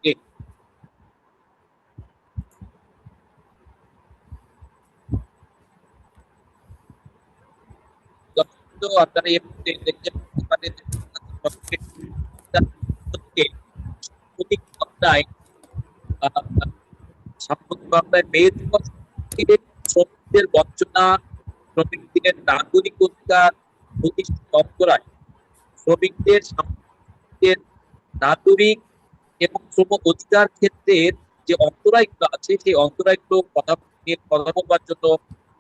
জি। তো আপনারা এই মুহূর্তে দেখতে পারেন যে সাম্প্রতিক ঘটনায় সাম্প্রতিক ঘটনায় মে দিবস থেকে শ্রমিকদের বঞ্চনা, শ্রমিকদের নাগরিক অধিকার প্রতিষ্ঠিত করায় শ্রমিকদের সাম্প্রতিক নাগরিক এবং শ্রম অধিকার ক্ষেত্রের যে অন্তরায়গুলো আছে সেই অন্তরায়গুলো কথা নিয়ে কথা বলবার জন্য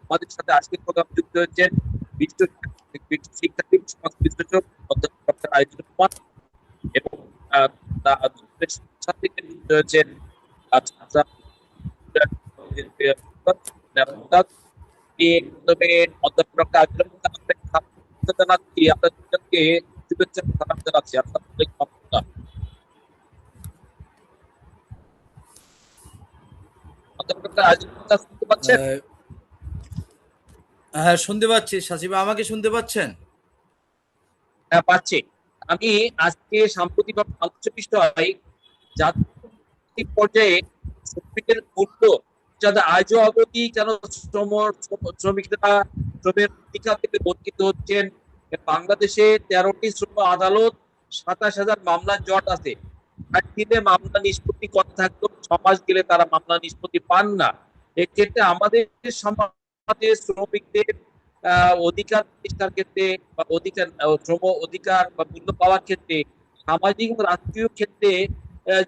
আমাদের সাথে আজকের প্রোগ্রাম যুক্ত হয়েছেন বিশিষ্ট শিক্ষার্থী সমাজ বিশ্লেষক অধ্যাপক ডক্টর আইনুল রহমান এবং সাথে যুক্ত হয়েছেন ছাত্র অধ্যাপক ডক্টর আইনুল রহমান জানাচ্ছি আপনার দুজনকে শুভেচ্ছা সালাম জানাচ্ছি। আসসালামু আলাইকুম। অধ্যাপক ডক্টর আইনুল রহমান শুনতে পাচ্ছেন? হ্যাঁ, শুনতে পাচ্ছি। সাসিবা, আমাকে শুনতে পাচ্ছেন? হ্যাঁ, পাচ্ছি। আমি আজকে সাম্প্রতিক আলোচ্য বিষয় জাতীয় পর্যায়ে শ্রমিকের মূল্য যাতে আজও অবধি কেন শ্রমিকরা শ্রমের অধিকার থেকে বঞ্চিত হচ্ছেন। বাংলাদেশে 13টি শ্রম আদালত, 27,000 মামলার জট আছে। আর দিনে মামলা নিষ্পত্তি কথা থাকলেও 6 মাস গেলে তারা মামলা নিষ্পত্তি পান না। এক্ষেত্রে আমাদের সমাজে শ্রমিকদের অধিকার প্রতিষ্ঠার ক্ষেত্রে বা অধিকার শ্রম অধিকার বা মূল্য পাওয়ার ক্ষেত্রে সামাজিক এবং রাষ্ট্রীয় ক্ষেত্রে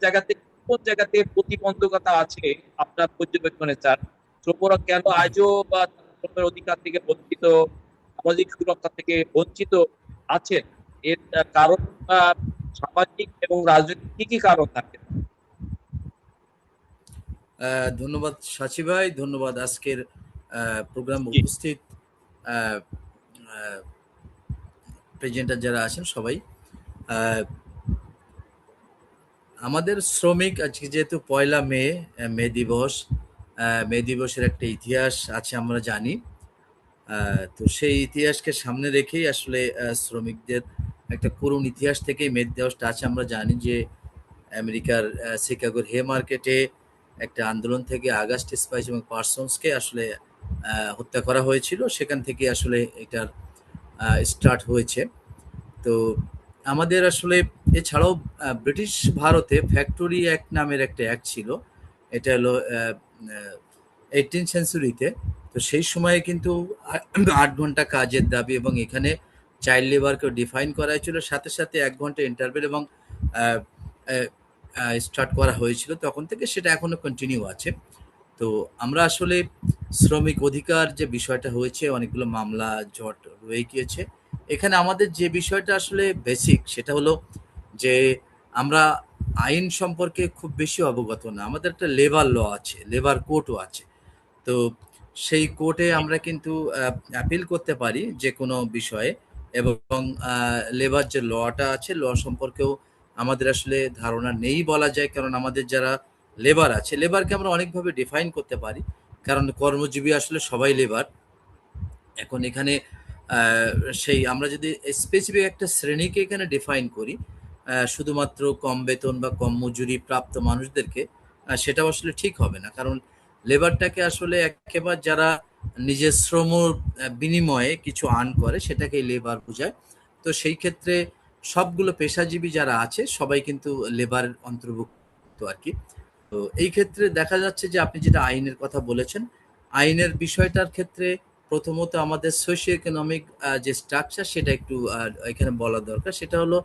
জায়গাতে কোন জায়গাতে প্রতিবন্ধকতা আছে আপনার পর্যবেক্ষণে স্যার? শ্রমরা কেন আজও বা শ্রমের অধিকার থেকে বঞ্চিত, সামাজিক সুরক্ষা থেকে বঞ্চিত আছেন? এর কারণ সামাজিক এবং রাজনৈতিক কি কি কারণ থাকে? ধন্যবাদ সাচি ভাই, ধন্যবাদ আজকের প্রোগ্রাম উপস্থিত প্রেজেন্টার যারা আছেন সবাই। আমাদের শ্রমিক আজকে যেহেতু পয়লা মে দিবস, মে দিবসের একটা ইতিহাস আছে আমরা জানি। তো সেই ইতিহাসকে সামনে রেখেই আসলে শ্রমিকদের একটা করুণ ইতিহাস থেকেই মে দিবসটা আছে। আমরা জানি যে আমেরিকার শিকাগোর হে মার্কেটে একটা আন্দোলন থেকে আগাস্ট স্পাইস এবং পার্সনসকে আসলে হত্যা করা হয়েছিল। সেখান থেকে আসলে এটার স্টার্ট হয়েছে। তো আমাদের আসলে এছাড়াও ব্রিটিশ ভারতে ফ্যাক্টরি অ্যাক্ট নামের একটা অ্যাক্ট ছিল। এটা হলো 18th সেঞ্চুরিতে। তো সেই সময়ে কিন্তু 8 ঘন্টা কাজের দাবি এবং এখানে চাইল্ড লেবারকে ডিফাইন করা হয়েছিল। সাথে সাথে 1 ঘন্টা ইন্টারভেল এবং স্টার্ট করা হয়েছিল। তখন থেকে সেটা এখনো কন্টিনিউ আছে। তো আমরা আসলে শ্রমিক অধিকার যে বিষয়টা হয়েছে, অনেকগুলো মামলা জট রয়ে গিয়েছে। এখানে আমাদের যে বিষয়টা আসলে বেসিক সেটা হলো যে আমরা আইন সম্পর্কে খুব বেশি অবগত না। আমাদের একটা লেবার ল আছে, লেবার কোর্টও আছে। তো সেই কোর্টে আমরা কিন্তু অ্যাপিল করতে পারি যে কোনো বিষয়ে, এবং লেবার যে লটা আছে ল সম্পর্কেও আমাদের আসলে ধারণা নেই বলা যায়। কারণ আমাদের যারা লেবার আছে, লেবারকে আমরা অনেকভাবে ডিফাইন করতে পারি, কারণ কর্মজীবী আসলে সবাই লেবার। এখন এখানে সেই আমরা যদি স্পেসিফিক একটা শ্রেণীকে এখানে ডিফাইন করি, শুধুমাত্র কম বেতন বা কম মজুরি প্রাপ্ত মানুষদেরকে, সেটাও আসলে ঠিক হবে না। কারণ লেবারটাকে আসলে একেবারে যারা নিজের শ্রম বিনিময়ে কিছু আর্ন করে সেটাকেই লেবার বোঝায়। তো সেই ক্ষেত্রে সবগুলো পেশাজীবী যারা আছে সবাই কিন্তু লেবারের অন্তর্ভুক্ত আর কি। তো এই ক্ষেত্রে দেখা যাচ্ছে যে আপনি যেটা আইনের কথা বলেছেন, আইনের বিষয়টার ক্ষেত্রে প্রথমত আমাদের সোশিও ইকোনমিক যে স্ট্রাকচার সেটা একটু এখানে বলা দরকার। সেটা হলো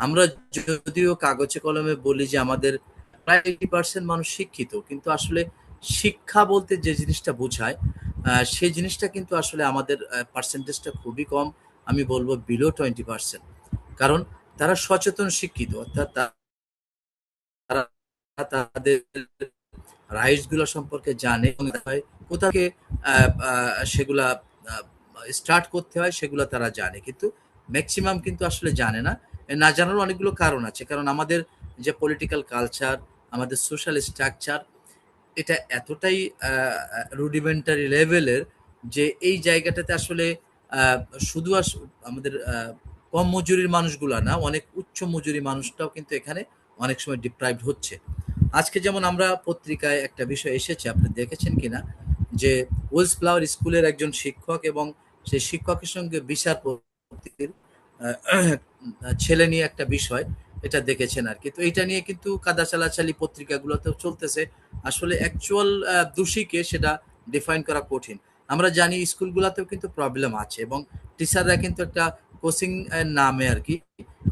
আমরা যদিও কাগজে কলমে বলি যে আমাদের প্রায় 80% মানুষ শিক্ষিত, কিন্তু আসলে শিক্ষা বলতে যে জিনিসটা বোঝায় সেই জিনিসটা কিন্তু আসলে আমাদের পার্সেন্টেজটা খুবই কম। আমি বলবো বিলো 20%। কারণ তারা সচেতন শিক্ষিত, অর্থাৎ তারা তাদের রাইটস গুলো সম্পর্কে জানে, কোথা থেকে সেগুলা স্টার্ট করতে হয় সেগুলো তারা জানে, কিন্তু ম্যাক্সিমাম কিন্তু আসলে জানে না। না জানার অনেকগুলো কারণ আছে। কারণ আমাদের যে পলিটিক্যাল কালচার, আমাদের সোশ্যাল স্ট্রাকচার, এটা এতটাই রুডিমেন্টারি লেভেলের যে এই জায়গাটাতে আসলে শুধু আমাদের কম মজুরির মানুষগুলা না, অনেক উচ্চ মজুরি মানুষটাও কিন্তু এখানে অনেক সময় ডিপ্রাইভড হচ্ছে। আজকে যেমন আমরা পত্রিকায় একটা বিষয় এসেছে, আপনি দেখেছেন কিনা, যে ওয়েলস ফ্লাওয়ার স্কুলের একজন শিক্ষক এবং সেই শিক্ষকের সঙ্গে বিচারপতির ছেলে নিয়ে একটা বিষয়, এটা দেখেছেন আর কি। তো এটা নিয়ে কিন্তু কাদা চালাচালি পত্রিকাগুলোতেও চলতেছে। আসলে অ্যাকচুয়াল দোষীকে সেটা ডিফাইন করা কঠিন। আমরা জানি স্কুলগুলোতেও কিন্তু প্রবলেম আছে এবং টিচাররা কিন্তু একটা কোচিং নামে আর কি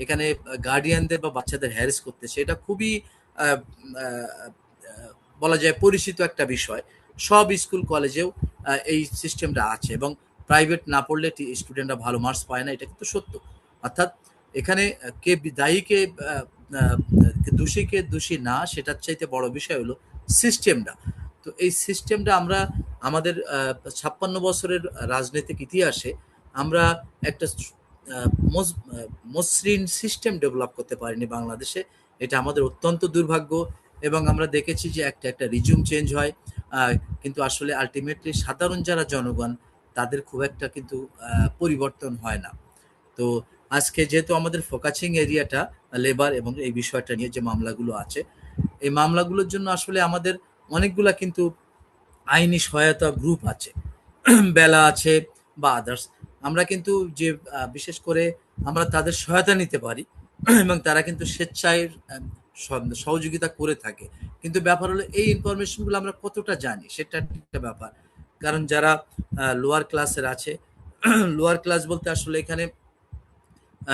এখানে গার্ডিয়ানদের বা বাচ্চাদের হ্যারেস করতেছে। এটা খুবই আহ, আহ, বলা যায় পরিচিত একটা বিষয়। সব স্কুল কলেজেও এই সিস্টেমটা আছে এবং প্রাইভেট না পড়লে স্টুডেন্টরা ভালো মার্কস পায় না, এটা কিন্তু সত্য। অর্থাৎ এখানে কে দায়ী কে আহ, দোষী কে দোষী না, সেটার চাইতে বড় বিষয় হলো সিস্টেমটা। তো এই সিস্টেমটা আমরা আমাদের 56 বছরের রাজনৈতিক ইতিহাসে আমরা একটা মসৃণ সিস্টেম ডেভেলপ করতে পারিনি বাংলাদেশে। এটা আমাদের অত্যন্ত দুর্ভাগ্য। এবং আমরা দেখেছি যে একটা একটা রিজিউম চেঞ্জ হয়, কিন্তু আসলে আলটিমেটলি সাধারণ যারা জনগণ তাদের খুব একটা কিন্তু পরিবর্তন হয় না। তো আজকে যেহেতু আমাদের ফোকাসিং এরিয়াটা লেবার এবং এই বিষয়টা নিয়ে যে মামলাগুলো আছে, এই মামলাগুলোর জন্য আসলে আমাদের অনেকগুলা কিন্তু আইনি সহায়তা গ্রুপ আছে, বেলা আছে বা আদার্স। আমরা কিন্তু যে বিশেষ করে আমরা তাদের সহায়তা নিতে পারি এবং তারা কিন্তু স্বেচ্ছায় সহযোগিতা করে থাকে। কিন্তু ব্যাপার হলো এই ইনফরমেশনগুলো আমরা কতটা জানি সেটা একটা ব্যাপার। কারণ যারা লোয়ার ক্লাসের আছে, লোয়ার ক্লাস বলতে আসলে এখানে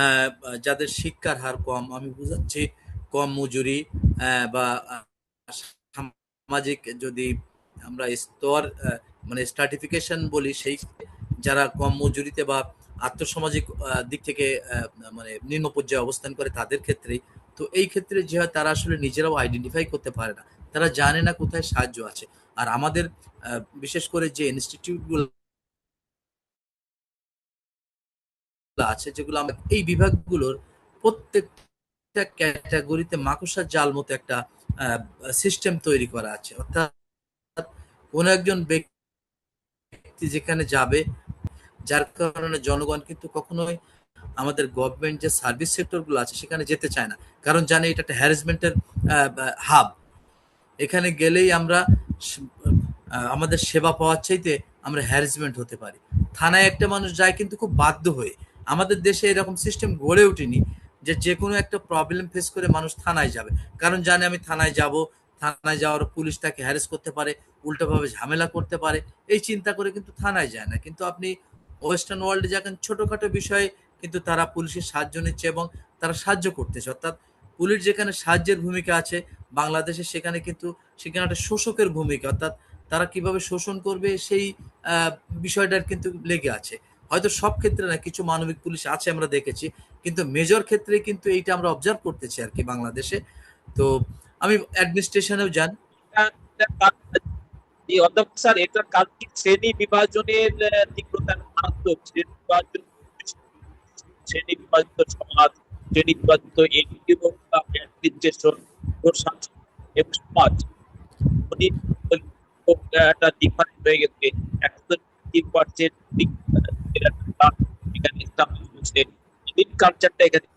আহ, যাদের শিক্ষার হার কম, আমি বুঝাচ্ছি কম মজুরি বা সামাজিক যদি আমরা স্তর মানে স্ট্রাটিফিকেশন বলি, সেই যারা কম মজুরিতে বা আর্থসামাজিক দিক থেকে মানে নিম্ন পর্যায়ে অবস্থান করে তাদের ক্ষেত্রেই। তো এই ক্ষেত্রে যে হয় তারা আসলে নিজেরাও আইডেন্টিফাই করতে পারে না, তারা জানে না কোথায় সাহায্য আছে। আর আমাদের বিশেষ করে যে ইনস্টিটিউটগুলো আছে, যেগুলো আমরা এই বিভাগগুলোর প্রত্যেকটা ক্যাটাগরিতে মাকড়সার জাল মতো একটা সিস্টেম তৈরি করা আছে। অর্থাৎ কোন একজন ব্যক্তি যেখানে যাবে, যার কারণে জনগণ কিন্তু কখনোই আমাদের গভর্নমেন্ট যে সার্ভিস সেক্টর গুলো আছে সেখানে যেতে চায় না, কারণ জানে এটা একটা হ্যারাসমেন্টের হাব। এখানে গেলেই আমরা আমাদের সেবা পাওয়ার চাইতে আমরা হ্যারাসমেন্ট হতে পারি। থানায় একটা মানুষ যায় কিন্তু খুব বাধ্য হয়ে। আমাদের দেশে এরকম সিস্টেম গড়ে ওঠেনি যে যে কোনো একটা প্রবলেম ফেস করে মানুষ থানায় যাবে, কারণ জানে আমি থানায় যাব, থানায় যাওয়ার পুলিশ তাকে হ্যারেস করতে পারে, উল্টোভাবে ঝামেলা করতে পারে। এই চিন্তা করে কিন্তু থানায় যায় না। কিন্তু আপনি ওয়েস্টার্ন ওয়ার্ল্ডে দেখেন ছোটখাটো বিষয়ে কিন্তু তারা পুলিশের সাহায্য নিচ্ছে এবং তারা সাহায্য করতেছে। অর্থাৎ পুলিশ যেখানে সাহায্যের ভূমিকা আছে, বাংলাদেশে সেখানে কিন্তু সেখানে একটা শোষকের ভূমিকা। অর্থাৎ তারা কিভাবে শোষণ করবে সেই বিষয়টার কিন্তু লেগে আছে। হয়তো সব ক্ষেত্রে না, কিছু মানবিক পুলিশ আছে আমরা দেখেছি, কিন্তু মেজর ক্ষেত্রে কিন্তু এইটা আমরা অবজার্ভ করতেছি আর কি বাংলাদেশে। তো আমি অ্যাডমিনিস্ট্রেশনেও যান। এই অধ্যাপক স্যার, এটার কারণ কি শ্রেণী বিভাজনের তীব্রতা মারাত্মক? শ্রেণী বিভাজিত সমাজ, শ্রেণী বিভাজিত এবং অ্যাডমিনিস্ট্রেশন এবং সমাজ একটা ডিফারেন্ট হয়ে গেছে। 103% কালচারটা এখানে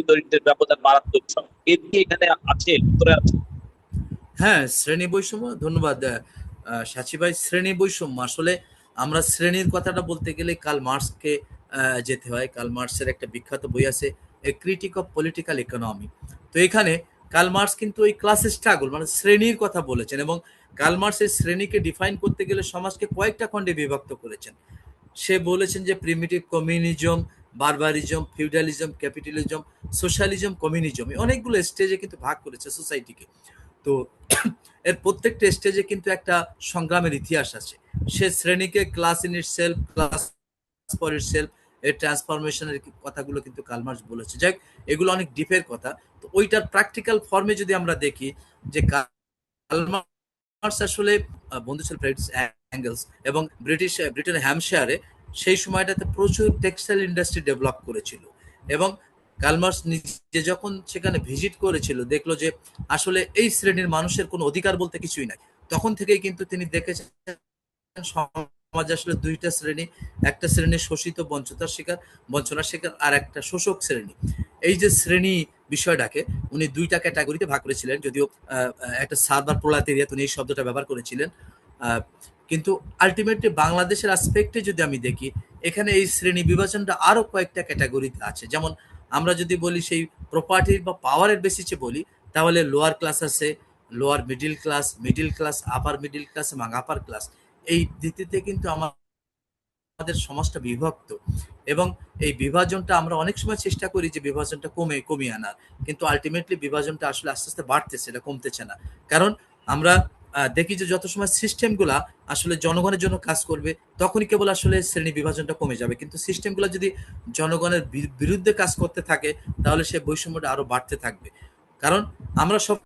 দরিদ্রের ব্যবধান মারাত্মক। সব এদিকে এখানে আছে, উত্তরে আছে। হ্যাঁ, শ্রেণী বৈষম্য, ধন্যবাদ সাচি ভাই। শ্রেণী বৈষম্য আসলে আমরা শ্রেণীর কথাটা বলতে গেলে কার্ল মার্কসকে যেতে হয়। কার্ল মার্কসের একটা বিখ্যাত বই আছে, এ ক্রিটিক অফ পলিটিক্যাল ইকোনমি। তো এখানে কার্ল মার্কস কিন্তু ওই ক্লাস স্ট্রাগল মানে শ্রেণীর কথা বলেছেন এবং কার্ল মার্কস এই শ্রেণীকে ডিফাইন করতে গেলে সমাজকে কয়েকটা খণ্ডে বিভক্ত করেছেন। সে বলেছেন যে primitive communism, barbarism, feudalism, capitalism, socialism, communism, অনেকগুলো স্টেজে কিন্তু ভাগ করেছে সোসাইটিকে। তো এর প্রত্যেকটা স্টেজে কিন্তু একটা সংগ্রামের ইতিহাস আছে। সে শ্রেণীকে class in itself, class for itself, এর ট্রান্সফরমেশনের কথাগুলো কিন্তু কার্ল মার্কস বলেছে। যাই হোক, এগুলো অনেক ডিপের কথা। তো ওইটার প্র্যাকটিক্যাল ফর্মে যদি আমরা দেখি যে কার্ল মার্কস আসলে বন্ধু ছিল ফ্রেডস অ্যাঙ্গেলস এবং ব্রিটেনের হ্যাম্পশায়ারে সেই সময়টাতে প্রচুর টেক্সটাইল ইন্ডাস্ট্রি ডেভেলপ করেছিল। এবং কার্ল মার্কস নিজে যখন সেখানে ভিজিট করেছিল, দেখলো যে আসলে এই শ্রেণীর মানুষের কোনো অধিকার বলতে কিছুই নাই। তখন থেকেই কিন্তু তিনি দেখেছেন সমাজে আসলে দুইটা শ্রেণী, একটা শ্রেণী শোষিত বঞ্চনার শিকার, আর একটা শোষক শ্রেণী। এই যে শ্রেণী বিষয়টাকে উনি দুইটা ক্যাটাগরিতে ভাগ করেছিলেন, যদিও একটা সার্ভার প্রোলাতেরিয়াত উনি এই শব্দটা ব্যবহার করেছিলেন। আহ, কিন্তু আলটিমেটলি বাংলাদেশের আসপেক্টে যদি আমি দেখি, এখানে এই শ্রেণী বিভাজনটা আরো কয়েকটা ক্যাটাগরিতে আছে। যেমন আমরা যদি বলি সেই প্রপার্টির বা পাওয়ারের বেসিসে বলি, তাহলে লোয়ার ক্লাস আছে, লোয়ার মিডিল ক্লাস, আপার মিডিল ক্লাস এবং আপার ক্লাস। এই দিকটিতে কিন্তু আমাদের সমাজটা বিভক্ত, এবং এই বিভাজনটা আমরা অনেক সময় চেষ্টা করি যে বিভাজনটা কমিয়ে আনার, কিন্তু আলটিমেটলি বিভাজনটা আসলে আস্তে আস্তে বাড়তেছে, এটা কমতেছে না। কারণ আমরা দেখি যে যত সময় সিস্টেমগুলা আসলে জনগণের জন্য কাজ করবে, তখনই কেবল আসলে শ্রেণী বিভাজনটা কমে যাবে। কিন্তু সিস্টেমগুলো যদি জনগণের বিরুদ্ধে কাজ করতে থাকে, তাহলে সে বৈষম্যটা আরো বাড়তে থাকবে। কারণ আমরা সব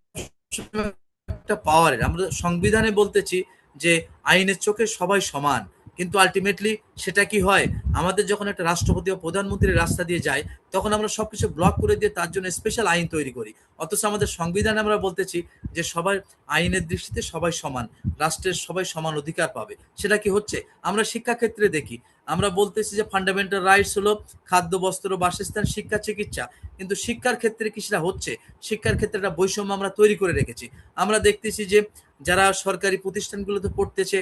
একটা পাওয়ারের, আমরা সংবিধানে বলতেছি যে আইনের চোখে সবাই সমান, কিন্তু আলটিমেটলি সেটা কি হয়, আমাদের যখন একটা রাষ্ট্রপতি বা প্রধানমন্ত্রী রাস্তা দিয়ে যায়, তখন আমরা সবকিছু ব্লক করে দিয়ে তার জন্য স্পেশাল আইন তৈরি করি। অথচ আমাদের সংবিধানে আমরা বলতেছি যে সবাই আইনের দৃষ্টিতে সবাই সমান, রাষ্ট্রের সবাই সমান অধিকার পাবে। সেটা কি হচ্ছে? আমরা শিক্ষাক্ষেত্রে দেখি, আমরা বলতেছি যে ফান্ডামেন্টাল রাইটস হলো খাদ্য, বস্ত্র, বাসস্থান, শিক্ষা, চিকিৎসা, কিন্তু শিক্ষার ক্ষেত্রে কি সেটা হচ্ছে? শিক্ষার ক্ষেত্রে একটা বৈষম্য আমরা তৈরি করে রেখেছি। আমরা দেখতেছি যে যারা সরকারি প্রতিষ্ঠানগুলোতে পড়তেছে,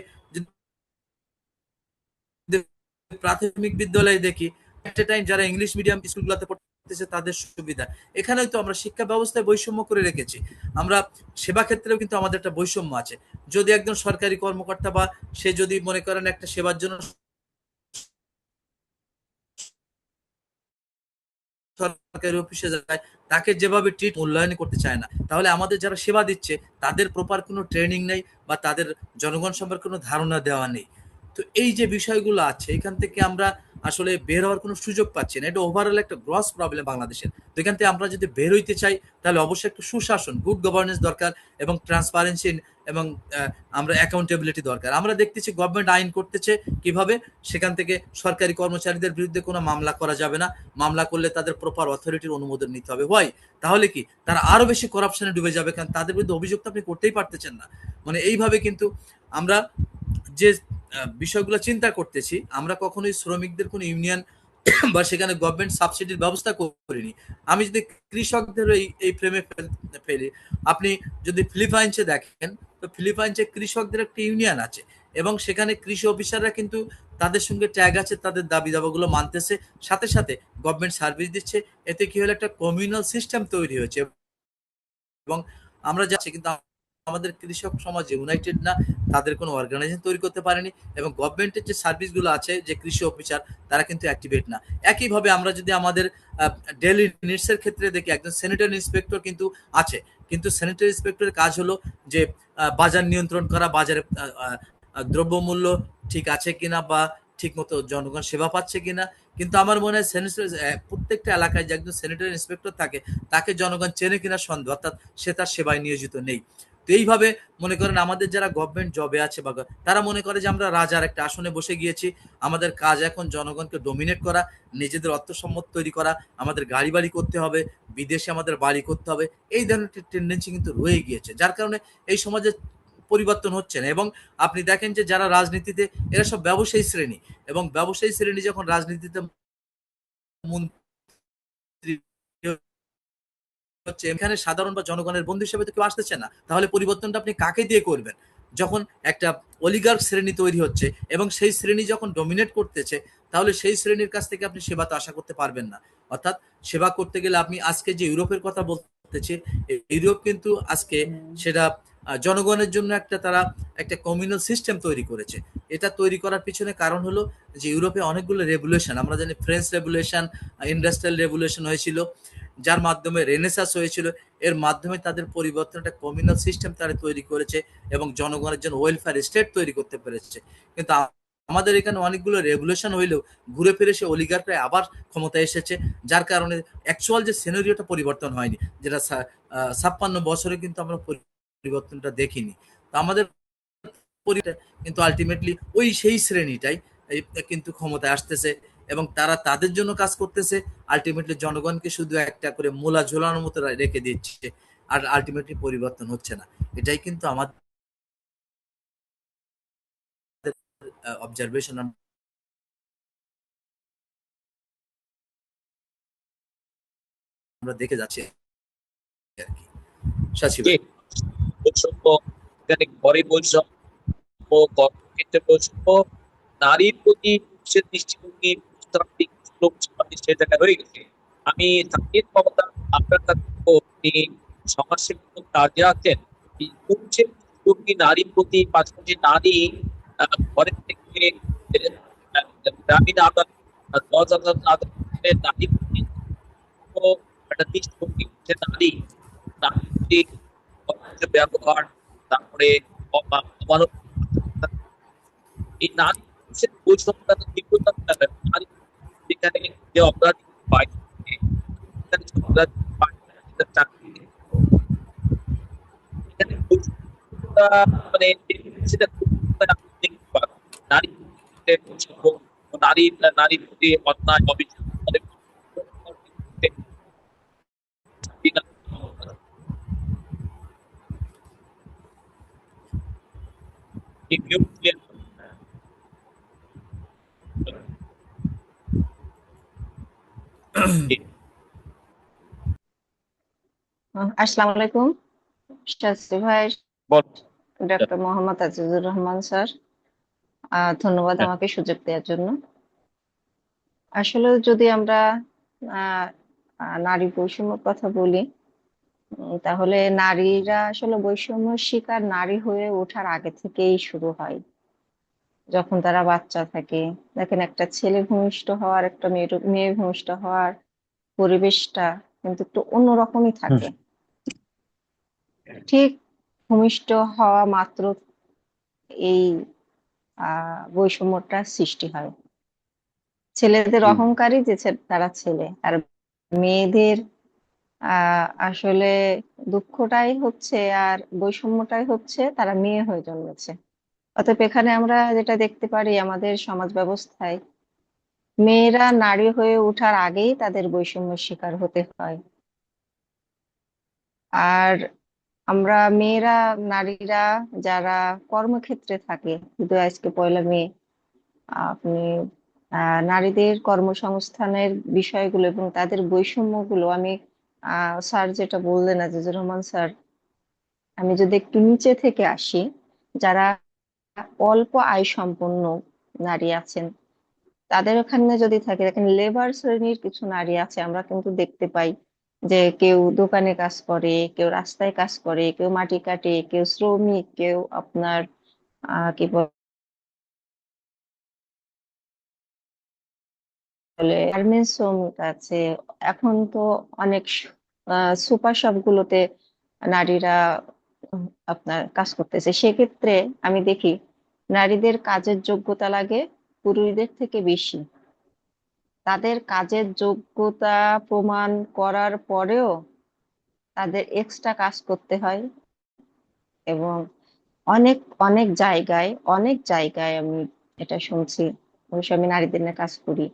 প্রাথমিক বিদ্যালয়ে দেখি একটা টাইম যারা ইংলিশ মিডিয়াম স্কুলগুলোতে পড়তেছে তাদের সুবিধা, এখানেও তো আমরা শিক্ষা ব্যবস্থায় বৈষম্য করে রেখেছি। আমরা সেবা ক্ষেত্রেও কিন্তু আমাদের একটা বৈষম্য আছে। যদি একজন সরকারি কর্মকর্তা বা সে যদি মনে করেন একটা সেবার জন্য সরকারি অফিসে যায়, তাকে যেভাবে ট্রিট মূল্যায়ন করতে চায় না, তাহলে আমাদের যারা সেবা দিচ্ছে তাদের প্রপার কোনো ট্রেনিং নেই, বা তাদের জনগণ সম্পর্কে কোনো ধারণা দেওয়া নেই। তো এই যে বিষয়গুলো আছে, এখান থেকে আমরা আসলে বের হওয়ার কোনো সুযোগ পাচ্ছি না। এটা ওভারঅল একটা গ্রস প্রবলেম বাংলাদেশের। তো এখান থেকে আমরা যদি বের হইতে চাই, তাহলে অবশ্যই একটা সুশাসন, গুড গভর্নেন্স দরকার, এবং ট্রান্সপারেন্সি, এবং আমরা অ্যাকাউন্টেবিলিটি দরকার। আমরা দেখতেছি গভর্নমেন্ট আইন করতেছে কিভাবে, সেখান থেকে সরকারি কর্মচারীদের বিরুদ্ধে কোনো মামলা করা যাবে না, মামলা করলে তাদের প্রপার অথরিটির অনুমোদন নিতে হবে। হয় তাহলে কি তারা আরো বেশি করাপশনে ডুবে যাবে, কারণ তাদের বিরুদ্ধে অভিযোগ তো আপনি করতেই পারতেছেন না। মানে এইভাবে কিন্তু আমরা যে বিষয়গুলো চিন্তা করতেছি, আমরা কখনোই শ্রমিকদের কোনো ইউনিয়ন বা সেখানে গভর্নমেন্ট সাবসিডির ব্যবস্থা করিনি। আমি যদি কৃষকদের এই ফ্রেমে ফেলি, আপনি যদি ফিলিপাইন্সে দেখেন, তো ফিলিপাইন্সে কৃষকদের একটা ইউনিয়ন আছে, এবং সেখানে কৃষি অফিসাররা কিন্তু তাদের সঙ্গে ট্যাগ আছে, তাদের দাবি দাবাগুলো মানতেছে, সাথে সাথে গভর্নমেন্ট সার্ভিস দিচ্ছে। এতে কি হলো, একটা কমিউনাল সিস্টেম তৈরি হয়েছে। এবং আমরা যাচ্ছি, কিন্তু আমাদের কৃষক সমাজ ইউনাইটেড না, তাদের কোনো অর্গানাইজেশন তৈরি করতে পারেনি, এবং গভর্নমেন্টের যে সার্ভিসগুলো আছে, যে কৃষি অফিসার, তারা কিন্তু অ্যাক্টিভেট না। একইভাবে আমরা যদি আমাদের ডেইলি নিডসের ক্ষেত্রে দেখি, একজন স্যানিটারি ইন্সপেক্টর কিন্তু আছে, কিন্তু স্যানিটারি ইন্সপেক্টরের কাজ হলো যে বাজার নিয়ন্ত্রণ করা, বাজারে দ্রব্যমূল্য ঠিক আছে কিনা, বা ঠিক মতো জনগণ সেবা পাচ্ছে কিনা। কিন্তু আমার মনে হয় প্রত্যেকটা এলাকায় যে একজন স্যানিটারি ইন্সপেক্টর থাকে, তাকে জনগণ চেনে কিনা সন্দেহ, অর্থাৎ সে তার সেবায় নিয়োজিত নেই। তো এইভাবে মনে করেন আমাদের যারা গভর্নমেন্ট জবে আছে, বা তারা মনে করে যে আমরা রাজার একটা আসনে বসে গিয়েছি, আমাদের কাজ এখন জনগণকে ডোমিনেট করা, নিজেদের অর্থসম্পদ তৈরি করা, আমাদের গাড়ি বাড়ি করতে হবে, বিদেশে আমাদের বাড়ি করতে হবে। এই ধরনের টেন্ডেন্সি কিন্তু রয়ে গিয়েছে, যার কারণে এই সমাজে পরিবর্তন হচ্ছে না। এবং আপনি দেখেন যে যারা রাজনীতিতে, এরা সব ব্যবসায়ী শ্রেণী, এবং ব্যবসায়ী শ্রেণী যখন রাজনীতিতে মন্ত্রী হচ্ছে, এখানে সাধারণ বা জনগণের বন্ধু হিসেবে তো কেউ আসতেছে না, তাহলে পরিবর্তনটা আপনি কাকে দিয়ে করবেন? যখন একটা অলিগার্ক শ্রেণী তৈরি হচ্ছে, এবং সেই শ্রেণী যখন ডমিনেট করতেছে, তাহলে সেই শ্রেণীর কাছ থেকে আপনি সেবা তো আশা করতে পারবেন না। অর্থাৎ সেবা করতে গেলে, আপনি আজকে যে ইউরোপের কথা বলতেছি, ইউরোপ কিন্তু আজকে সেটা জনগণের জন্য তারা একটা কমিউনাল সিস্টেম তৈরি করেছে। এটা তৈরি করার পিছনে কারণ হলো যে ইউরোপে অনেকগুলো রেভুলেশন, আমরা জানি ফ্রেঞ্চ রেভুলেশন, ইন্ডাস্ট্রিয়াল রেভুলেশন হয়েছিল, যার মাধ্যমে রেনেসাস হয়েছিল। এর মাধ্যমে তাদের পরিবর্তন, একটা কমিউনাল সিস্টেম তারা তৈরি করেছে, এবং জনগণের জন্য ওয়েলফেয়ার স্টেট তৈরি করতে পেরেছে। কিন্তু আমাদের এখানে অনেকগুলো রেভুলেশন হইলেও ঘুরে ফিরে সে অলিগাররা আবার ক্ষমতায় এসেছে, যার কারণে অ্যাকচুয়াল যে সিনারিওটা পরিবর্তন হয়নি, যেটা 56 বছরে কিন্তু আমরা পরিবর্তনটা দেখিনি। তো আমাদের কিন্তু আলটিমেটলি ওই সেই শ্রেণীটাই কিন্তু ক্ষমতায় আসতেছে, এবং তারা তাদের জন্য কাজ করতেছে। আলটিমেটলি জনগণকে শুধু একটা করে মূলা ঝোলানোর মতো রেখে দিচ্ছে, আর আলটিমেটলি পরিবর্তন হচ্ছে না। এটাই কিন্তু আমাদের অবজারভেশন আমরা দেখে যাচ্ছি আর কি। সাচি যে ভাই। বৈষম্য, এখানে ঘরে বৈষম্য, কর্মক্ষেত্রে বৈষম্য, নারীর প্রতি পুরুষের দৃষ্টিভঙ্গি, পুরুষতান্ত্রিক লোক সমাজে সে জায়গায় রয়ে গেছে। আমি তাদের ক্ষমতা আপনার কাছে বলবো, আপনি সমাজসেবী কাজে আছেন, এই পুরুষের দৃষ্টিভঙ্গি নারীর প্রতি, পাশাপাশি নারী ঘরের থেকে গ্রামীণ আদালত, 10,000 আদালতে নারীর প্রতি একটা দৃষ্টিভঙ্গি, সে নারী, নারীর প্রতি অবাঞ্ছিত ব্যবহার, তারপরে অমানবিক আচরণ, এই নারী পুরুষের বৈষম্যটা তো তীব্রতা নারী যেখানে যে অপরাধী পায়, সেখানে যে অপরাধী পায়, সেটা চাকরি, এখানে বৈষম্যটা মানে সেটা খুব আপনি দেখতে পাবেন। নারী পুরুষের বৈষম্য, নারীর প্রতি অন্যায় অবিচার, আসসালামু আলাইকুম শাস্ত্রী ভাই, বল। ডক্টর মোহাম্মদ আজিজুর রহমান স্যার, ধন্যবাদ হ্যাঁ, আমাকে সুযোগ দেওয়ার জন্য। আসলে যদি আমরা আহ, নারী বৈষম্যের কথা বলি, তাহলে নারীরা আসলে বৈষম্য শিকার নারী হয়ে ওঠার আগে থেকেই শুরু হয়। যখন তারা বাচ্চা থাকে, দেখেন একটা ছেলে ভূমিষ্ঠ হওয়ার, একটা মেয়ে ভূমিষ্ঠ হওয়ার পরিবেশটা কিন্তু একটু অন্যরকমই থাকে। ঠিক ভূমিষ্ঠ হওয়া মাত্র এই বৈষম্যটা সৃষ্টি হয়। ছেলেদের অহংকারী যে তারা ছেলে, আর মেয়েদের আসলে দুঃখটাই হচ্ছে আর বৈষম্যটাই হচ্ছে তারা মেয়ে হয়ে জন্মেছে। অতএব এখানে আমরা যেটা দেখতে পারি আমাদের সমাজ ব্যবস্থায়, মেয়েরা নারী হয়ে ওঠার আগেই তাদের বৈষম্যের শিকার হতে হয়। আর আমরা মেয়েরা, নারীরা যারা কর্মক্ষেত্রে থাকে, শুধু আজকে 1লা মে আপনি নারীদের কর্মসংস্থানের বিষয়গুলো এবং তাদের বৈষম্যগুলো আমি স্যার যেটা বললেন আজিজুর রহমান স্যার, আমি যদি একটু নিচে থেকে আসি, যারা অল্প আয় সম্পন্ন নারী আছেন তাদের ওখানে যদি থাকে, দেখেন লেবার শ্রেণীর কিছু নারী আছে, আমরা কিন্তু দেখতে পাই যে কেউ দোকানে কাজ করে, কেউ রাস্তায় কাজ করে, কেউ মাটি কাটে, কেউ শ্রমিক, কেউ আপনার কি বলে গার্মেন্টস শ্রমিক আছে। এখন তো অনেক সুপার শপ গুলোতে নারীরা আপনার কাজ করতেছে। সেক্ষেত্রে আমি দেখি নারীদের কাজের যোগ্যতা লাগে পুরুষদের থেকে বেশি। তাদের কাজের যোগ্যতা প্রমাণ করার পরেও তাদের এক্সট্রা কাজ করতে হয়, এবং অনেক অনেক জায়গায় আমি এটা শুনছি। অবশ্য আমি নারীদের নিয়ে কাজ করি,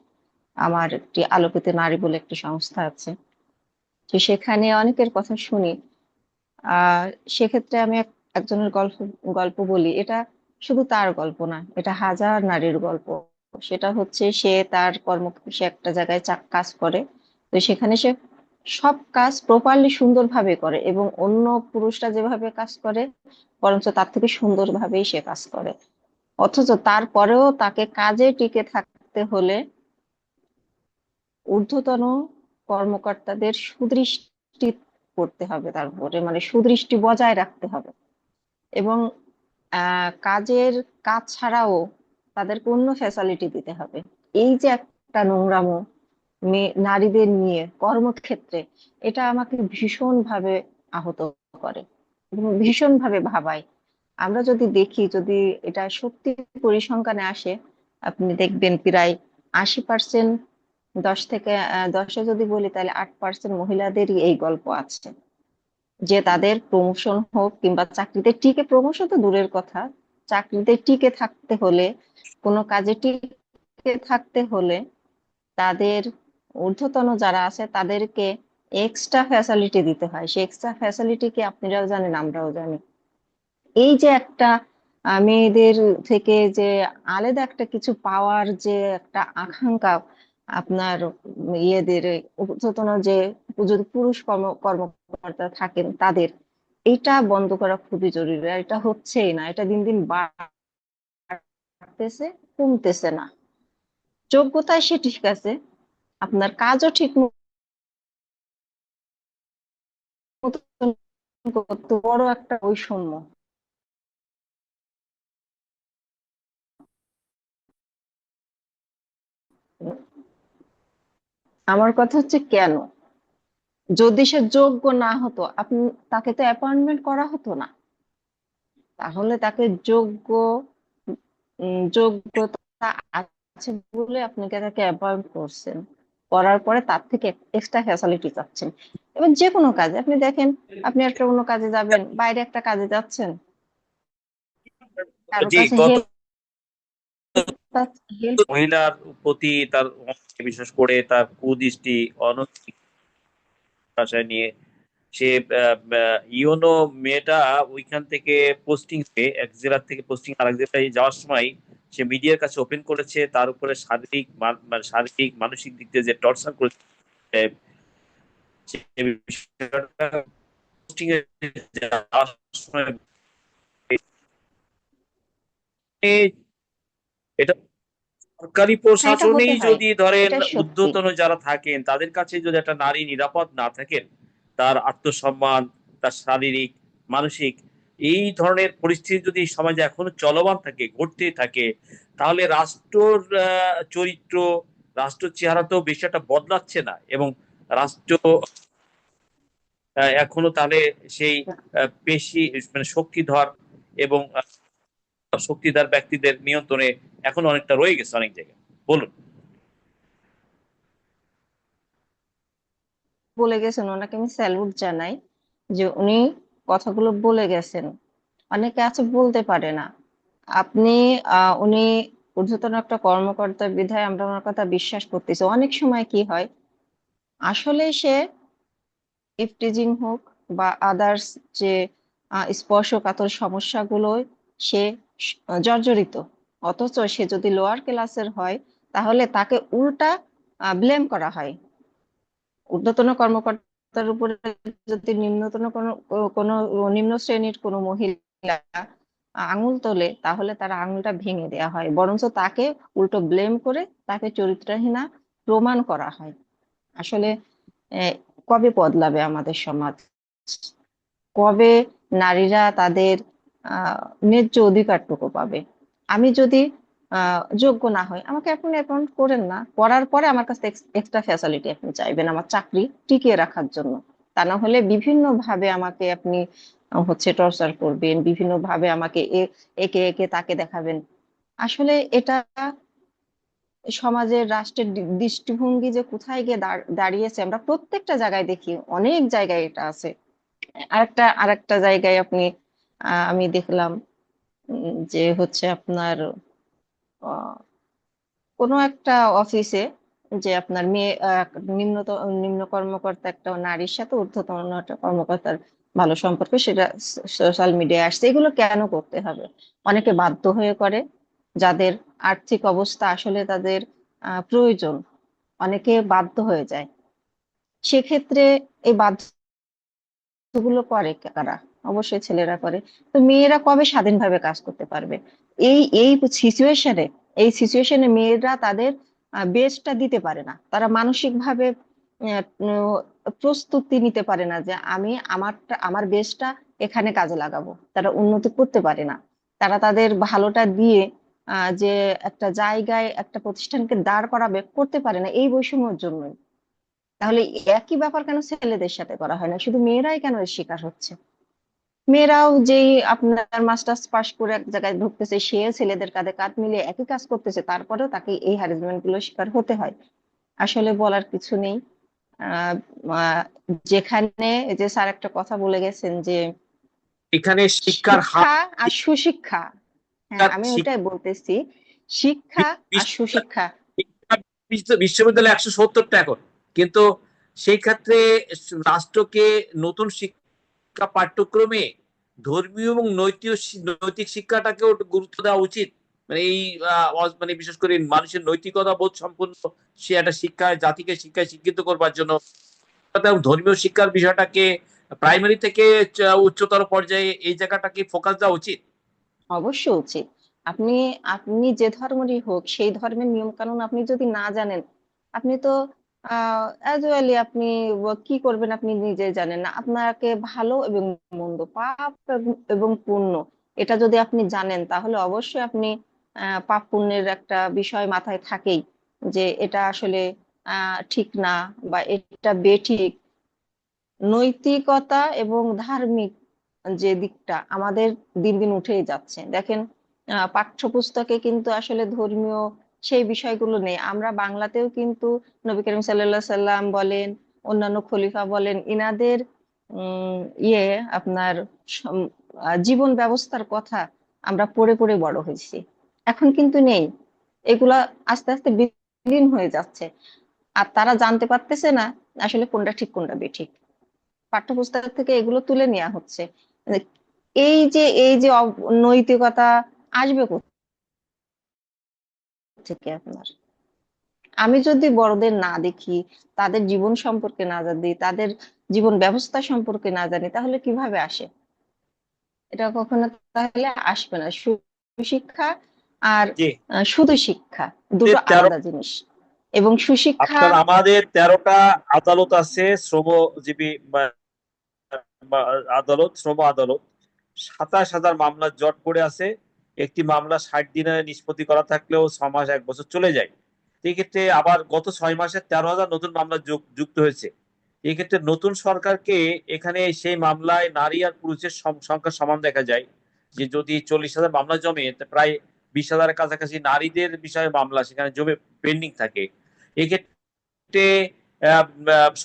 আমার একটি আলোকিত নারী বলে একটি সংস্থা আছে, তো সেখানে অনেকের কথা শুনি। আহ সেক্ষেত্রে আমি একজনের গল্প গল্প বলি। এটা শুধু তার গল্প না, এটা হাজার নারীর গল্প। সেটা হচ্ছে সে তার সে একটা জায়গায় কাজ করে, তো সেখানে সে সব কাজ প্রপারলি সুন্দরভাবে করে এবং অন্য পুরুষরা যেভাবে কাজ করে বরঞ্চ তার থেকে সুন্দরভাবেই সে কাজ করে। অথচ তারপরেও তাকে কাজে টিকে থাকতে হলে ঊর্ধ্বতন কর্মকর্তাদের সুদৃষ্টি করতে হবে, তার উপরে মানে সুদৃষ্টি বজায় রাখতে হবে। এবং কাজের কাজ ছাড়াও তাদেরকে অন্য ফ্যাসিলিটি দিতে হবে। এই যে একটা নোংরামো নারীদের নিয়ে কর্মক্ষেত্রে, এটা আমাকে ভীষণ ভাবে আহত করে এবং ভীষণ ভাবে ভাবায়। আমরা যদি দেখি, যদি এটা সত্যি পরিসংখ্যানে আসে, আপনি দেখবেন প্রায় 80%, 10 থেকে 10-এ যদি বলি তাহলে 8% মহিলাদেরই এই গল্প আছে, যে তাদের প্রমোশন হোক কিংবা চাকরিতে টিকে, প্রমোশন তো দূরের কথা, চাকরিতে টিকে থাকতে হলে, কোনো কাজে টিকে থাকতে হলে তাদের ঊর্ধ্বতন যারা আছে তাদেরকে এক্সট্রা ফ্যাসিলিটি দিতে হয়। সেই এক্সট্রা ফ্যাসিলিটি কি আপনারাও জানেন, আমরাও জানি। এই যে একটা মেয়েদের থেকে যে আলাদা একটা কিছু পাওয়ার যে একটা আকাঙ্ক্ষা আপনার ইয়েদের ঊর্ধ্বতন যে যদি পুরুষ কর্মকর্তা থাকেন তাদের, এটা বন্ধ করা খুবই জরুরি। আর এটা হচ্ছেই না, এটা দিন দিন বাড়তেছে, কমতেছে না। যোগ্যতায় সে ঠিক আছে, আপনার কাজও ঠিক মতো করতে, বড় একটা বৈষম্য। আমার কথা হচ্ছে কেন, যদি সে যোগ্য না হতো আপনি তাকে তো অ্যাপয়েন্টমেন্ট করা হতো না। তাহলে তাকে যোগ্যতা আছে বলে আপনি তাকে অ্যাপয়েন্ট করছেন, করার পরে তার থেকে এক্সট্রা ফ্যাসিলিটি চাচ্ছেন। এবং যে কোনো কাজে আপনি দেখেন, আপনি একটা অন্য কাজে যাবেন, বাইরে একটা কাজে যাচ্ছেন, কারো জি, কাছে গত হেল্প হেল্প মহিলার প্রতি তার বিশেষ করে তার কুদৃষ্টি অনৈতিক ভাষায় নিয়ে সে ইওনো মেয়েটা ওইখান থেকে পোস্টিং পেয়ে এক জেলা থেকে পোস্টিং আরেক জেলায় যাওয়ার সময় সে মিডিয়ার কাছে ওপেন করেছে তার উপরে শারীরিক মানে শারীরিক মানসিক দিক দিয়ে যে টর্চার করেছে সে বিষয়টা পোস্টিং এ যাওয়ার সময় এটা সরকারি হ্যাঁ, এটা হতে প্রশাসনেই হয়, যদি ধরেন এটা সত্যি। ঊর্ধ্বতন যারা থাকেন তাদের কাছে যদি একটা নারী নিরাপদ না থাকেন, তার আত্মসম্মান, তার শারীরিক, মানসিক এই ধরনের পরিস্থিতি যদি সমাজে এখনো চলমান থাকে, ঘটতেই থাকে, তাহলে রাষ্ট্রর চরিত্র, রাষ্ট্র চেহারা তো বেশি একটা বদলাচ্ছে না। এবং রাষ্ট্র এখনো তাহলে সেই পেশি মানে শক্তিধর এবং শক্তিধর ব্যক্তিদের নিয়ন্ত্রণে এখন অনেকটা রয়ে গেছে অনেক জায়গায়। বলুন। বলে গেছেন, ওনাকে আমি স্যালুট জানাই যে উনি কথাগুলো বলে গেছেন। অনেকে আছে বলতে পারে না। আপনি উনি ঊর্ধ্বতন একটা কর্মকর্তা বিধায় আমরা ওনার কথা বিশ্বাস করতেছি। অনেক সময় কি হয়, আসলে সে ইফটিজিং হোক বা আদার্স যে স্পর্শকাতর সমস্যাগুলো সে জর্জরিত, অথচ সে যদি লোয়ার ক্লাসের হয় তাহলে তাকে উল্টা ব্লেম করা হয়। ঊর্ধ্বতন কর্মকর্তার উপরে যদি নিম্নতন কোনো কোনো নিম্ন শ্রেণীর কোনো মহিলা আঙুল তোলে তাহলে তার আঙুলটা ভেঙে দেওয়া হয়, বরঞ্চ তাকে উল্টো ব্লেম করে তাকে চরিত্রহীনা প্রমাণ করা হয়। আসলে আহ, কবে বদলাবে আমাদের সমাজ? কবে নারীরা তাদের ন্যায্য অধিকারটুকু পাবে? আমি যদি যোগ্য না হই, আমাকে আপনি অ্যাপয়েন্ট করেন না, করার পরে আমার কাছে এক্সট্রা ফ্যাসিলিটি আপনি চাইবেন আমার চাকরি টিকিয়ে রাখার জন্য। তা না হলে বিভিন্ন ভাবে আমাকে আপনি হচ্ছে টর্চার করবেন, বিভিন্ন ভাবে আমাকে একে একে তাকে দেখাবেন। আসলে এটা সমাজের, রাষ্ট্রের দৃষ্টিভঙ্গি যে কোথায় গিয়ে দাঁড়িয়েছে আমরা প্রত্যেকটা জায়গায় দেখি, অনেক জায়গায় এটা আছে। আরেকটা জায়গায় আপনি আমি দেখলাম যে হচ্ছে আপনার আহ, কোনো একটা অফিসে যে আপনার মেয়ে নিম্ন কর্মকর্তা একটা নারীর সাথে ঊর্ধ্বতন একটা কর্মকর্তার ভালো সম্পর্ক, সেটা সোশ্যাল মিডিয়ায় আসছে। এগুলো কেন করতে হবে? অনেকে বাধ্য হয়ে করে, যাদের আর্থিক অবস্থা আসলে তাদের প্রয়োজন, অনেকে বাধ্য হয়ে যায়। সেক্ষেত্রে এই বাধ্যগুলো করে কারা? অবশ্যই ছেলেরা করে। তো মেয়েরা কবে স্বাধীনভাবে কাজ করতে পারবে? এই এই সিচুয়েশনে এই সিচুয়েশনে মেয়েরা তাদের বেস্টটা দিতে পারে না, তারা মানসিক ভাবে প্রস্তুতি নিতে পারে না যে আমি আমার বেস্টটা এখানে কাজে লাগাবো। তারা উন্নতি করতে পারে না, তারা তাদের ভালোটা দিয়ে যে একটা জায়গায় একটা প্রতিষ্ঠানকে দাঁড় করাবে, করতে পারে না এই বৈষম্যের জন্যই। তাহলে একই ব্যাপার কেন ছেলেদের সাথে করা হয় না? শুধু মেয়েরাই কেন এর শিকার হচ্ছে? মেয়েরাও যেই আপনার মাস্টার্স পাশ করে এক জায়গায় ঢুকতেছে, সে ছেলেদের কাঁধে কাঁধ মিলিয়ে একই কাজ করতেছে, তারপরেও তাকে এই হ্যারাসমেন্ট গুলো শিকার হতে হয়। আসলে বলার কিছু নেই। আহ আহ, যেখানে এই যে স্যার একটা কথা বলে গেছেন যে এখানে শিক্ষার হার, শিক্ষা আর সুশিক্ষা, হ্যাঁ আমি ওইটাই বলতেছি, শিক্ষা আর সুশিক্ষা। বিশ্ববিদ্যালয় 170টা এখন, কিন্তু সেই ক্ষেত্রে রাষ্ট্রকে নতুন শিক্ষা পাঠ্যক্রমে ধর্মীয় এবং নৈতিক শিক্ষাটাকেও একটু গুরুত্ব দেওয়া উচিত। মানে এই মানে বিশেষ করে মানুষের নৈতিকতা বোধ সম্পন্ন সে একটা শিক্ষায় জাতিকে শিক্ষায় শিক্ষিত করবার জন্য ধর্মীয় শিক্ষার বিষয়টাকে প্রাইমারি থেকে উচ্চতর পর্যায়ে এই জায়গাটাকে ফোকাস দেওয়া উচিত। অবশ্যই উচিত। আপনি আপনি যে ধর্মেরই হোক, সেই ধর্মের নিয়ম কানুন আপনি যদি না জানেন, আপনি তো অ্যাজুয়ালি আপনি কি করবেন আপনি নিজেই জানেন না। আপনাকে ভালো এবং মন্দ, পাপ এবং পুণ্য, এটা যদি আপনি জানেন, তাহলে অবশ্যই আপনি পাপ পুণ্যের একটা বিষয় মাথায় থাকেই, যে এটা আসলে ঠিক না বা এটা বেঠিক। নৈতিকতা এবং ধার্মিক যে দিকটা আমাদের দিন দিন উঠেই যাচ্ছে। দেখেন, পাঠ্যপুস্তকে কিন্তু আসলে ধর্মীয় সেই বিষয়গুলো নেই। আমরা বাংলাতেও কিন্তু নবী করিম সাল্লাল্লাহু আলাইহি সাল্লাম বলেন, অন্যান্য খলিফা বলেন, ইনাদের উম ইয়ে আপনার জীবন ব্যবস্থার কথা আমরা পড়ে পড়ে বড় হয়েছি। এখন কিন্তু নেই, এগুলা আস্তে আস্তে বিলীন হয়ে যাচ্ছে। আর তারা জানতে পারতেছে না আসলে কোনটা ঠিক কোনটা বেঠিক। পাঠ্যপুস্তক থেকে এগুলো তুলে নেওয়া হচ্ছে। মানে এই যে নৈতিকতা আসবে কোথা থেকে আপনার? আমি যদি বড়দের না দেখি, তাদের জীবন সম্পর্কে না জানি, তাদের জীবন ব্যবস্থা সম্পর্কে না জানি, তাহলে কিভাবে আসে? এটা কখনো তাহলে আসবে না। সুশিক্ষা আর যে শুধু শিক্ষা দুটো তেরো আলাদা জিনিস। এবং সুশিক্ষা, আমাদের 13টা আদালত আছে, শ্রমজীবী আদালত, শ্রম আদালত। 27,000 মামলার জট পড়ে আছে। একটি মামলা 60 দিনে নিষ্পত্তি করা থাকলেও 6 মাস 1 বছর চলে যায়। এক্ষেত্রে আবার গত 6 মাসে 13,000 নতুন মামলা যুক্ত হয়েছে। এক্ষেত্রে নতুন সরকারকে এখানে সেই মামলায় নারী আর পুরুষের সংখ্যা সমান দেখা যায়। যে যদি 40,000 মামলা জমে, প্রায় 20,000-এর কাছাকাছি নারীদের বিষয়ে মামলা সেখানে জমে পেন্ডিং থাকে। এক্ষেত্রে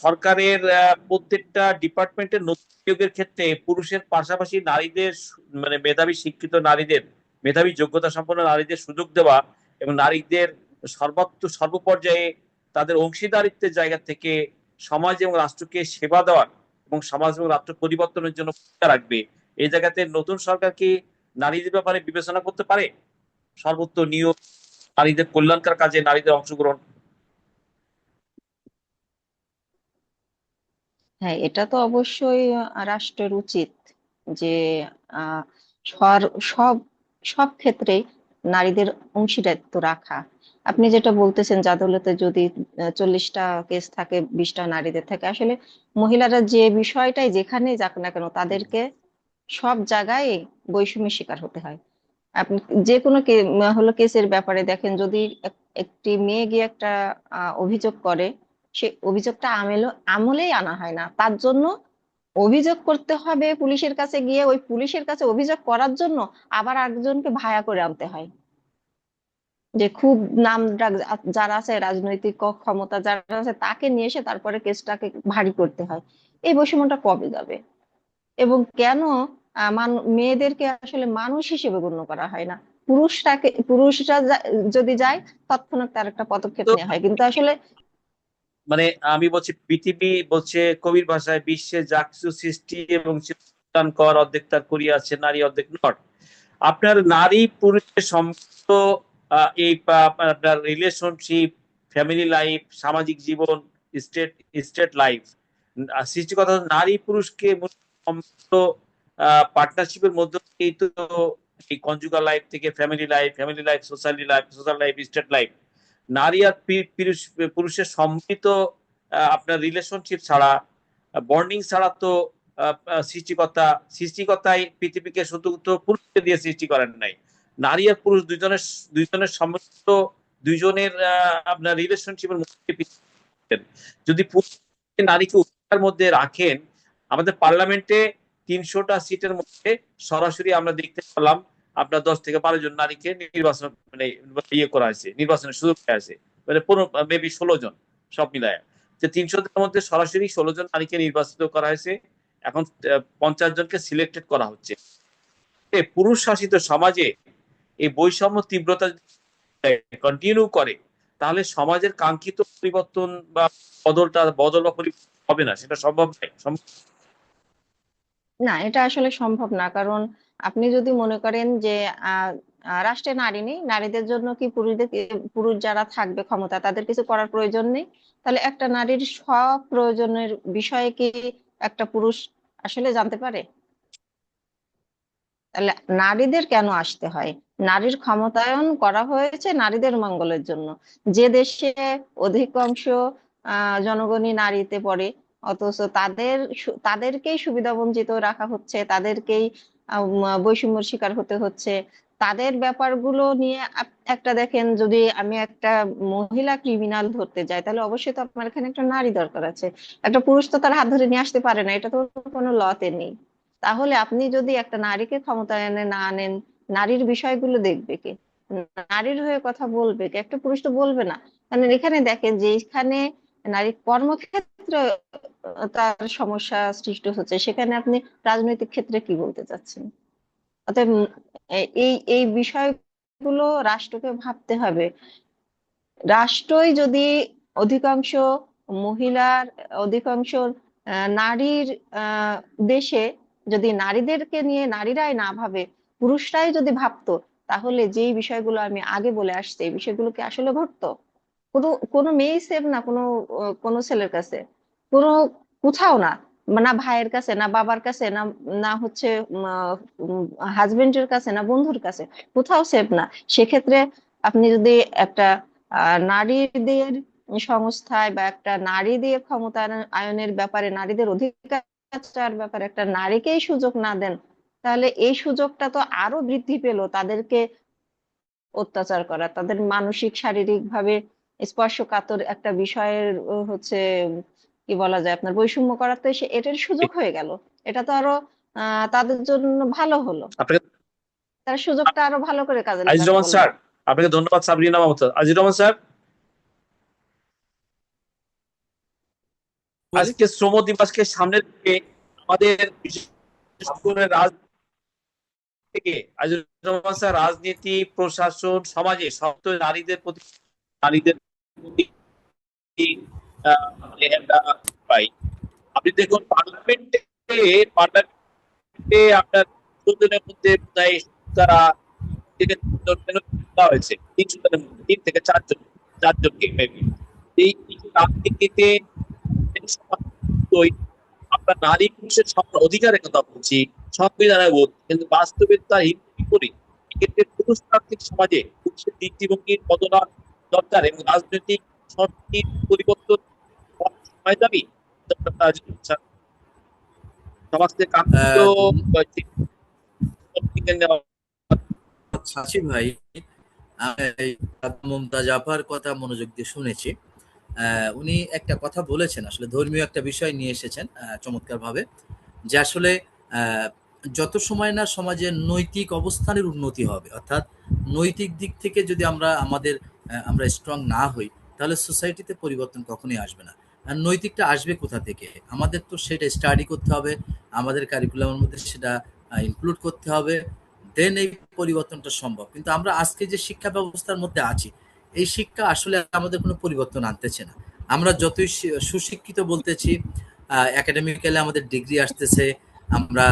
সরকারের প্রত্যেকটা ডিপার্টমেন্টের নিয়োগের ক্ষেত্রে পুরুষের পাশাপাশি নারীদের মানে মেধাবী শিক্ষিত নারীদের, মেধাবী যোগ্যতা সম্পন্ন নারীদের সুযোগ দেওয়া এবং নারীদের সর্বপর্যায়ে তাদের অংশীদারিত্বের জায়গা থেকে সমাজ এবং রাষ্ট্রকে সেবা দেওয়ার এবং সমাজ এবং রাষ্ট্র পরিবর্তনের জন্য ভূমিকা রাখবে। এই জায়গাতে নতুন সরকার কি নারীদের ব্যাপারে বিবেচনা করতে পারে? সর্বত্র নিয়োগ, নারীদের কল্যাণকার কাজে নারীদের অংশগ্রহণ। হ্যাঁ, এটা তো অবশ্যই রাষ্ট্রের উচিত যে আহ সর- সব সব ক্ষেত্রেই নারীদের অংশীদারিত্ব রাখা। আপনি যেটা বলতেছেন যে আদালতে যদি 40টা কেস থাকে, 20টা নারীদের থাকে, আসলে মহিলারা যে বিষয়টাই যেখানে যাক না কেন, তাদেরকে সব জায়গায় বৈষম্যের শিকার হতে হয়। আপনি যে কোনো হলো কেসের ব্যাপারে দেখেন, যদি একটি মেয়ে গিয়ে একটা অভিযোগ করে, সে অভিযোগটা আমলেই আনা হয় না। তার জন্য অভিযোগ করতে হবে পুলিশের কাছে গিয়ে, ওই পুলিশের কাছে অভিযোগ করার জন্য আবার একজনকে ভাড়া করে আনতে হয়, যে খুব নাম ডাক যারা আছে, রাজনৈতিক ক্ষমতা যারা আছে, তাকে নিয়ে এসে তারপরে কেসটাকে ভারী করতে হয়। এই বৈষম্যটা কবে যাবে? এবং কেন মেয়েদেরকে আসলে মানুষ হিসেবে গণ্য করা হয় না? পুরুষরা যদি যায়, তৎক্ষণাৎ তার একটা পদক্ষেপ তো নেওয়া হয়, কিন্তু আসলে মানে আমি বলছি, পৃথিবী বলছে কবির ভাষায়, বিশ্বে যা কিছু সৃষ্টি এবং কর অর্ধেক তার করিয়াছে নারী অর্ধেক নর। আপনার নারী পুরুষের সম্পর্ক, এই আপনার রিলেশনশিপ, ফ্যামিলি লাইফ, সামাজিক জীবন, স্টেট স্টেট লাইফ, সৃষ্টিকর্তা নারী পুরুষকে পার্টনারশিপের মধ্যে দিয়েই তো এই কনজুগাল লাইফ থেকে family life, social life, state life. নারী আর পুরুষের সম্মিলিত আপনার রিলেশনশিপ ছাড়া, বন্ডিং ছাড়া তো সৃষ্টিকর্তাই পৃথিবীকে শুধু তো পুরুষকে দিয়ে সৃষ্টি করেন নাই। নারী আর পুরুষ দুইজনের সম্মিলিত, দুইজনের আপনার রিলেশনশিপের মধ্যে যদি পুরুষ নারীকে উভয়ের মধ্যে রাখেন, আমাদের পার্লামেন্টে 300টা সিটের মধ্যে সরাসরি আমরা দেখতে পেলাম আপনার 10 থেকে 12 জন নারীকে নির্বাচন মানে ইয়ে করা হয়েছে, নির্বাচনের সুযোগ দেওয়া হয়েছে। মানে মেবি 16 জন সব মিলায়, যে 300 জনের মধ্যে সরাসরি 16 জন নারীকে নির্বাচিত করা হয়েছে। এখন 50 জনকে সিলেক্টেড করা হচ্ছে। পুরুষ শাসিত সমাজে এই বৈষম্য তীব্রতা কন্টিনিউ করে, তাহলে সমাজের কাঙ্ক্ষিত পরিবর্তন বা বদল বা পরিবর্তন হবে না, সেটা সম্ভব নয়। না, এটা আসলে সম্ভব না। কারণ আপনি যদি মনে করেন যে আহ রাষ্ট্রে নারী নেই, নারীদের জন্য কি পুরুষ যারা থাকবে ক্ষমতা তাদের কিছু করার প্রয়োজন নেই, তাহলে একটা নারীর সব প্রয়োজনের বিষয়ে কি একটা পুরুষ আসলে জানতে পারে? তাহলে নারীদের কেন আসতে হয়? নারীর ক্ষমতায়ন করা হয়েছে নারীদের মঙ্গলের জন্য। যে দেশে অধিকাংশ জনগণই নারীতে পড়ে, অথচ তাদেরকেই সুবিধা বঞ্চিত রাখা হচ্ছে, তাদেরকেই বৈষম্যের শিকার হতে হচ্ছে। তাদের ব্যাপারগুলো নিয়ে একটা দেখেন, যদি আমি একটা মহিলা ক্রিমিনাল ধরতে যাই, তাহলে অবশ্যই তো আপনার এখানে একটা নারী দরকার আছে। একটা পুরুষ তো তার হাত ধরে নিয়ে আসতে পারে না, এটা তো কোনো লতে নেই। তাহলে আপনি যদি একটা নারীকে ক্ষমতায়নে না আনেন, নারীর বিষয়গুলো দেখবে কে? নারীর হয়ে কথা বলবে কে? একটা পুরুষ তো বলবে না। মানে এখানে দেখেন যে এখানে নারী কর্মক্ষেত্রে তার সমস্যা সৃষ্টি হচ্ছে, সেখানে আপনি রাজনৈতিক ক্ষেত্রে কি বলতে চাচ্ছেন? অতএব এই এই বিষয়গুলো রাষ্ট্রকে ভাবতে হবে। রাষ্ট্রই যদি অধিকাংশ মহিলার, অধিকাংশ নারীর দেশে যদি নারীদেরকে নিয়ে নারীরাই না ভাবে, পুরুষরাই যদি ভাবতো, তাহলে যেই বিষয়গুলো আমি আগে বলে আসছি এই বিষয়গুলো কি আসলে ঘটতো? কোনো কোনো মেয়েই সেভ না কোনো কোনো ছেলের কাছে, কোনো কোথাও না। না ভাইয়ের কাছে, না বাবার কাছে, না না হচ্ছে হাজবেন্ডের কাছে, না বন্ধুর কাছে, কোথাও সেভ না। সেক্ষেত্রে আপনি যদি একটা নারীদের সংস্থায় বা একটা নারী দিয়ে ক্ষমতায়নের ব্যাপারে, নারীদের অধিকার ব্যাপারে একটা নারীকেই সুযোগ না দেন, তাহলে এই সুযোগটা তো আরো বৃদ্ধি পেল তাদেরকে অত্যাচার করা, তাদের মানসিক শারীরিক ভাবে স্পর্শকাতর একটা বিষয়ের হচ্ছে কি বলা যায়, আপনার বৈষম্য করার, তো এটার সুযোগ হয়ে গেল। এটা তো আরো তাদের জন্য ভালো হলো। আপনাকে তার সুযোগটা আরো ভালো করে কাজে আজিজুর লাগাতে রহমান বললো। স্যার, আপনাকে ধন্যবাদ। সাবরিনা মাহমুদ, আজিজুর রহমান স্যার, বলি। আজকে শ্রম দিবসকে সামনে রেখে আমাদের বিশেষ করে থেকে আজিজুর রহমান স্যার রাজনীতি, প্রশাসন, সমাজে সব নারীদের প্রতি, নারীদের প্রতি মানে একটা পাই। আপনি দেখুন পার্লামেন্টে আপনার ১৪ জনের মধ্যে প্রায় তারা থেকে ৩ জন দেওয়া হয়েছে, ৩ জনের মধ্যে ৩ থেকে ৪ জন, ৪ জনকে maybe। এই রাজনীতিতে আমরা নারী পুরুষের সমান অধিকারের কথা বলছি, সংবিধানে বলছি, কিন্তু বাস্তবে তার বিপরীত। এক্ষেত্রে পুরুষতান্ত্রিক সমাজে পুরুষের দৃষ্টিভঙ্গির বদলান দরকার এবং রাজনৈতিক সংস্কৃতির পরিবর্তন হওয়ার সময় দাবি। সমাজ থেকে কাঙ্ক্ষিত আহ, ধন্য- দিকে নেওয়া। আছি ভাই। আমি এই মুমতাজ আপার কথা মনোযোগ দিয়ে শুনেছি। উনি একটা কথা বলেছেন, আসলে ধর্মীয় একটা বিষয় নিয়ে এসেছেন চমৎকার ভাবে, যে আসলে আহ, যত সময় না সমাজের নৈতিক অবস্থানের উন্নতি হবে, অর্থাৎ নৈতিক দিক থেকে যদি আমরা স্ট্রং না হই, তাহলে সোসাইটিতে পরিবর্তন কখনোই আসবে না। আর নৈতিকটা আসবে কোথা থেকে? আমাদের তো সেটা স্টাডি করতে হবে, আমাদের কারিকুলামের মধ্যে সেটা ইনক্লুড করতে হবে, দেন এই পরিবর্তনটা সম্ভব। কিন্তু আমরা আজকে যে শিক্ষা ব্যবস্থার মধ্যে আছি, এই শিক্ষা আসলে আমাদের কোনো পরিবর্তন আনতেছে না। আমরা যতই সুশিক্ষিত বলতেছি, একাডেমিক্যালি আমাদের ডিগ্রি আসতেছে, আমরা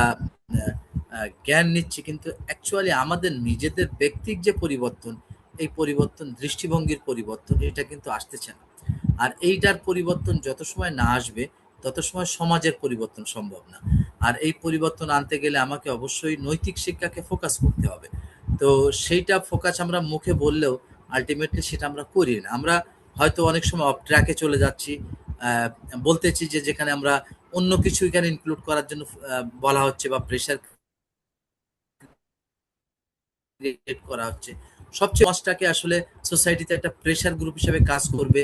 জ্ঞান নিচ্ছি, কিন্তু অ্যাকচুয়ালি আমাদের নিজেদের ব্যক্তিক যে পরিবর্তন, এই পরিবর্তন, দৃষ্টিভঙ্গির পরিবর্তন, এটা কিন্তু আসতেছে না। আর এইটার পরিবর্তন যত সময় না আসবে, তত সময় সমাজের পরিবর্তন সম্ভব না। আর এই পরিবর্তন আনতে গেলে আমাকে অবশ্যই নৈতিক শিক্ষাকে ফোকাস করতে হবে। তো সেইটা ফোকাস আমরা মুখে বললেও আলটিমেটলি সেটা আমরা করি না। আমরা হয়তো অনেক সময় অফ ট্র্যাকে চলে যাচ্ছি, আহ, বলতেছি যে যেখানে আমরা অন্য কিছু এখানে ইনক্লুড করার জন্য বলা হচ্ছে বা প্রেশার ক্রিয়েট করা হচ্ছে। সবচেয়ে সমাজটাকে আসলে সোসাইটিতে একটা প্রেশার গ্রুপ হিসেবে কাজ করবে,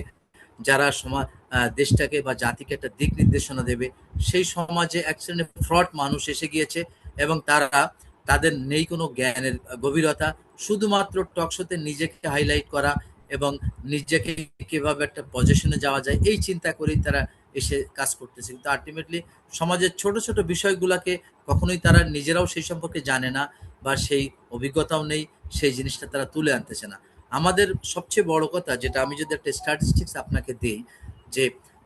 যারা দেশটাকে বা জাতিকে একটা দিক নির্দেশনা দেবে। সেই সমাজে এক শ্রেণীর ফ্রড মানুষ এসে গিয়েছে, এবং তাদের নেই কোনো জ্ঞানের গভীরতা, শুধুমাত্র টকশোতে নিজেকে হাইলাইট করা এবং নিজেকে কিভাবে একটা পজিশনে যাওয়া যায় এই চিন্তা করেই তারা এসে কাজ করতেছে। কিন্তু আলটিমেটলি সমাজের ছোট ছোট বিষয়গুলোকে কখনোই তারা নিজেরাও সেই সম্পর্কে জানে না, বা সেই অভিজ্ঞতাও নেই, সেই জিনিসটা তারা তুলে আনতেছে না। আমাদের সবচেয়ে বড় কথা যেটা, আমি যদি একটা স্ট্যাটিস্টিক্স আপনাকে দিই, যে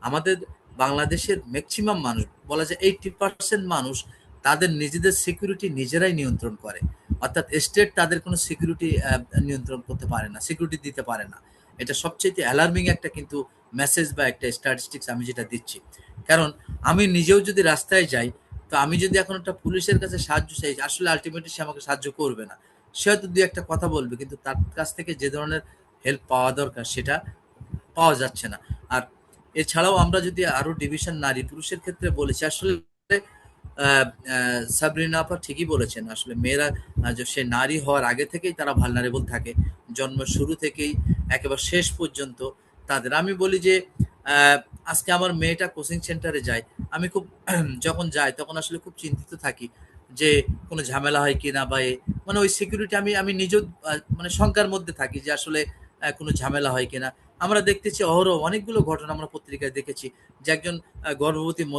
আমাদের বাংলাদেশের ম্যাক্সিমাম মানুষ, বলা যায় 80% মানুষ তাদের নিজেদের সিকিউরিটি নিজেরাই নিয়ন্ত্রণ করে, অর্থাৎ স্টেট তাদের কোনো সিকিউরিটি নিয়ন্ত্রণ করতে পারে না, সিকিউরিটি দিতে পারে না। এটা সবচেয়ে অ্যালার্মিং একটা কিন্তু মেসেজ বা একটা স্ট্যাটিস্টিক্স আমি যেটা দিচ্ছি। কারণ আমি নিজেও যদি রাস্তায় যাই, তো আমি যদি এখন একটা পুলিশের কাছে সাহায্য চাই, আসলে আলটিমেটলি সে আমাকে সাহায্য করবে না, সে হয়তো দুই একটা কথা বলবে, কিন্তু তার কাছ থেকে যে ধরনের হেল্প পাওয়া দরকার সেটা পাওয়া যাচ্ছে না। আর এছাড়াও আমরা যদি আরো ডিভিশন নারী পুরুষের ক্ষেত্রে বলেছি, আসলে সাবরিনা আপা ঠিকই বলেছেন, আসলে মেয়েরা যে সে নারী হওয়ার আগে থেকেই তারা ভালনারেবল থাকে, জন্ম শুরু থেকেই একেবারে শেষ পর্যন্ত তাদের। আমি বলি যে আহ, আজকে আমার মেয়েটা কোচিং সেন্টারে যায়, আমি খুব যখন যাই তখন আসলে খুব চিন্তিত থাকি যে কোনো ঝামেলা হয় কিনা, বা মানে ওই সিকিউরিটি আমি আমি নিজেও মানে শঙ্কার মধ্যে থাকি যে আসলে কোনো ঝামেলা হয় কিনা। আমরা দেখতেছি অহরহ অনেকগুলো ঘটনা আমরা পত্রিকায় দেখেছি যে একজন গর্ভবতী মহিলা